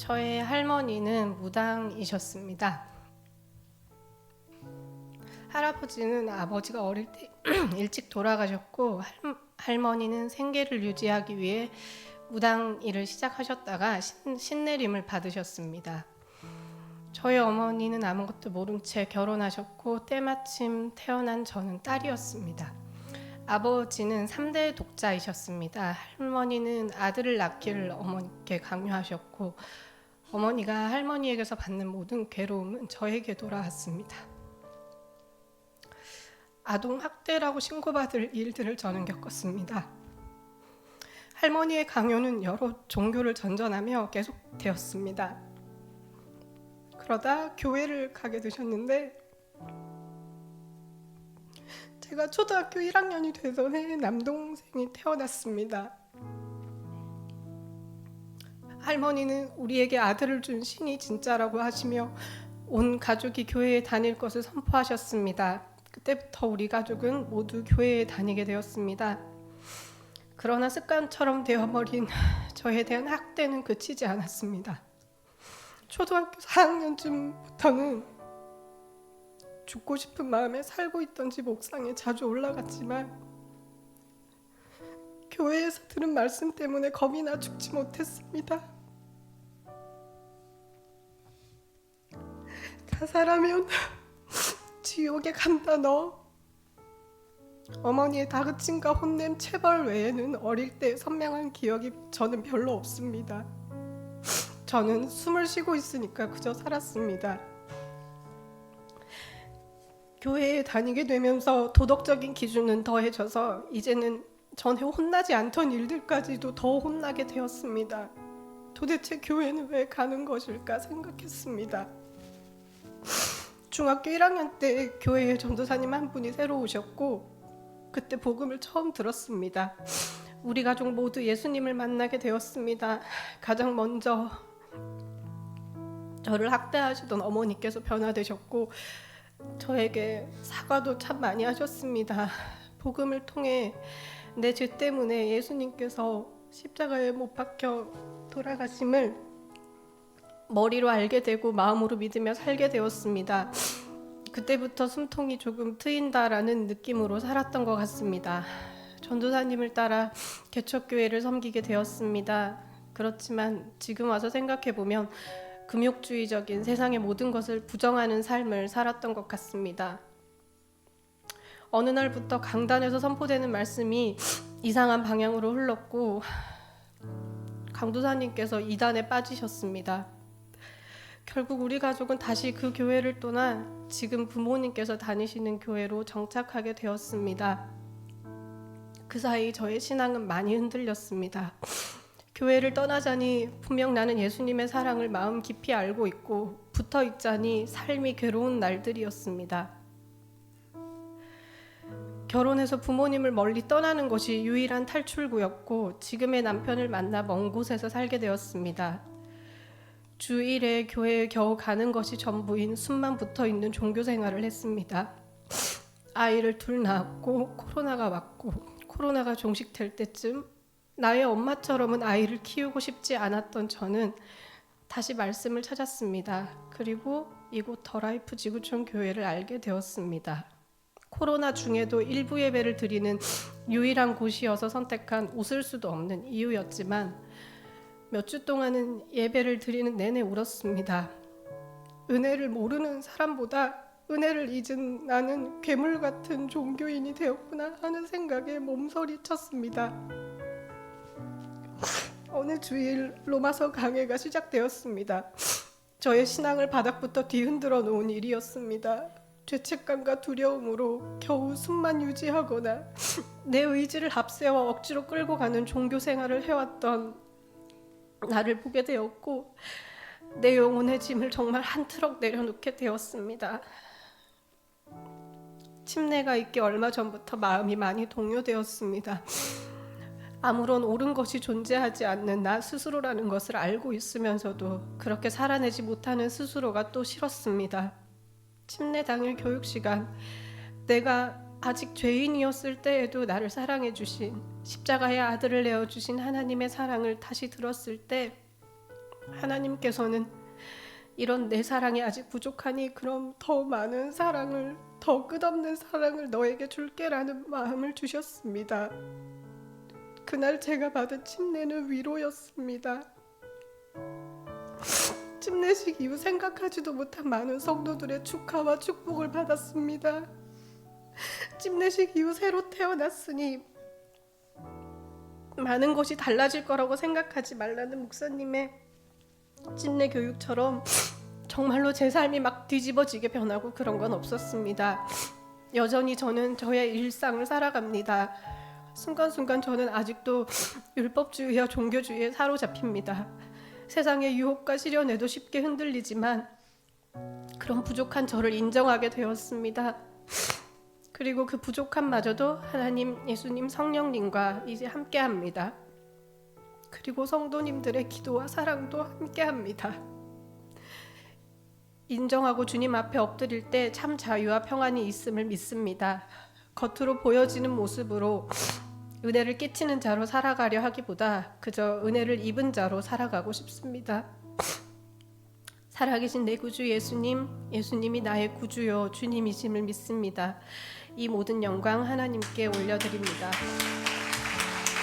저의 할머니는 무당이셨습니다. 할아버지는 아버지가 어릴 때 일찍 돌아가셨고 할머니는 생계를 유지하기 위해 무당 일을 시작하셨다가 신내림을 받으셨습니다. 저희 어머니는 아무것도 모른 채 결혼하셨고 때마침 태어난 저는 딸이었습니다. 아버지는 3대 독자이셨습니다. 할머니는 아들을 낳기를 어머니께 강요하셨고 어머니가 할머니에게서 받는 모든 괴로움은 저에게 돌아왔습니다. 아동학대라고 신고받을 일들을 저는 겪었습니다. 할머니의 강요는 여러 종교를 전전하며 계속되었습니다. 그러다 교회를 가게 되셨는데 제가 초등학교 1학년이 되던 해에 남동생이 태어났습니다. 할머니는 우리에게 아들을 준 신이 진짜라고 하시며 온 가족이 교회에 다닐 것을 선포하셨습니다. 그때부터 우리 가족은 모두 교회에 다니게 되었습니다. 그러나 습관처럼 되어버린 저에 대한 학대는 그치지 않았습니다. 초등학교 4학년쯤부터는 죽고 싶은 마음에 살고 있던 집 옥상에 자주 올라갔지만 교회에서 들은 말씀 때문에 겁이 나 죽지 못했습니다. 자살하면 지옥에 간다 너. 어머니의 다그침과 혼냄, 체벌 외에는 어릴 때 선명한 기억이 저는 별로 없습니다. 저는 숨을 쉬고 있으니까 그저 살았습니다. 교회에 다니게 되면서 도덕적인 기준은 더해져서 이제는 전에 혼나지 않던 일들까지도 더 혼나게 되었습니다. 도대체 교회는 왜 가는 것일까 생각했습니다. 중학교 1학년 때 교회에 전도사님 한 분이 새로 오셨고 그때 복음을 처음 들었습니다. 우리 가족 모두 예수님을 만나게 되었습니다. 가장 먼저 저를 학대하시던 어머니께서 변화되셨고 저에게 사과도 참 많이 하셨습니다. 복음을 통해 내 죄 때문에 예수님께서 십자가에 못 박혀 돌아가심을 머리로 알게 되고 마음으로 믿으며 살게 되었습니다. 그때부터 숨통이 조금 트인다라는 느낌으로 살았던 것 같습니다. 전도사님을 따라 개척교회를 섬기게 되었습니다. 그렇지만 지금 와서 생각해보면 금욕주의적인 세상의 모든 것을 부정하는 삶을 살았던 것 같습니다. 어느 날부터 강단에서 선포되는 말씀이 이상한 방향으로 흘렀고 강도사님께서 이단에 빠지셨습니다. 결국 우리 가족은 다시 그 교회를 떠나 지금 부모님께서 다니시는 교회로 정착하게 되었습니다. 그 사이 저의 신앙은 많이 흔들렸습니다. 교회를 떠나자니 분명 나는 예수님의 사랑을 마음 깊이 알고 있고 붙어 있자니 삶이 괴로운 날들이었습니다. 결혼해서 부모님을 멀리 떠나는 것이 유일한 탈출구였고 지금의 남편을 만나 먼 곳에서 살게 되었습니다. 주 1회 교회에 겨우 가는 것이 전부인 숨만 붙어있는 종교 생활을 했습니다. 아이를 둘 낳았고 코로나가 왔고 코로나가 종식될 때쯤 나의 엄마처럼은 아이를 키우고 싶지 않았던 저는 다시 말씀을 찾았습니다. 그리고 이곳 더라이프 지구촌 교회를 알게 되었습니다. 코로나 중에도 일부 예배를 드리는 유일한 곳이어서 선택한 웃을 수도 없는 이유였지만 몇 주 동안은 예배를 드리는 내내 울었습니다. 은혜를 모르는 사람보다 은혜를 잊은 나는 괴물 같은 종교인이 되었구나 하는 생각에 몸서리 쳤습니다. 어느 주일 로마서 강해가 시작되었습니다. 저의 신앙을 바닥부터 뒤흔들어 놓은 일이었습니다. 죄책감과 두려움으로 겨우 숨만 유지하거나 내 의지를 앞세워 억지로 끌고 가는 종교 생활을 해왔던 나를 보게 되었고 내 영혼의 짐을 정말 한 트럭 내려놓게 되었습니다. 침례가 있기 얼마 전부터 마음이 많이 동요되었습니다. 아무런 옳은 것이 존재하지 않는 나 스스로라는 것을 알고 있으면서도 그렇게 살아내지 못하는 스스로가 또 싫었습니다. 침례 당일 교육 시간, 내가 아직 죄인이었을 때에도 나를 사랑해 주신 십자가의 아들을 내어 주신 하나님의 사랑을 다시 들었을 때 하나님께서는 이런 내 사랑이 아직 부족하니 그럼 더 많은 사랑을, 더 끝없는 사랑을 너에게 줄게라는 마음을 주셨습니다. 그날 제가 받은 침례는 위로였습니다. 침례식 이후 생각하지도 못한 많은 성도들의 축하와 축복을 받았습니다. 침례식 이후 새로 태어났으니 많은 것이 달라질 거라고 생각하지 말라는 목사님의 침례 교육처럼 정말로 제 삶이 막 뒤집어지게 변하고 그런 건 없었습니다. 여전히 저는 저의 일상을 살아갑니다. 순간순간 저는 아직도 율법주의와 종교주의에 사로잡힙니다. 세상의 유혹과 시련에도 쉽게 흔들리지만 그런 부족한 저를 인정하게 되었습니다. 그리고 그 부족함마저도 하나님, 예수님, 성령님과 이제 함께합니다. 그리고 성도님들의 기도와 사랑도 함께합니다. 인정하고 주님 앞에 엎드릴 때 참 자유와 평안이 있음을 믿습니다. 겉으로 보여지는 모습으로 은혜를 끼치는 자로 살아가려 하기보다 그저 은혜를 입은 자로 살아가고 싶습니다. 살아계신 내 구주 예수님, 예수님이 나의 구주요 주님이심을 믿습니다. 이 모든 영광 하나님께 올려드립니다.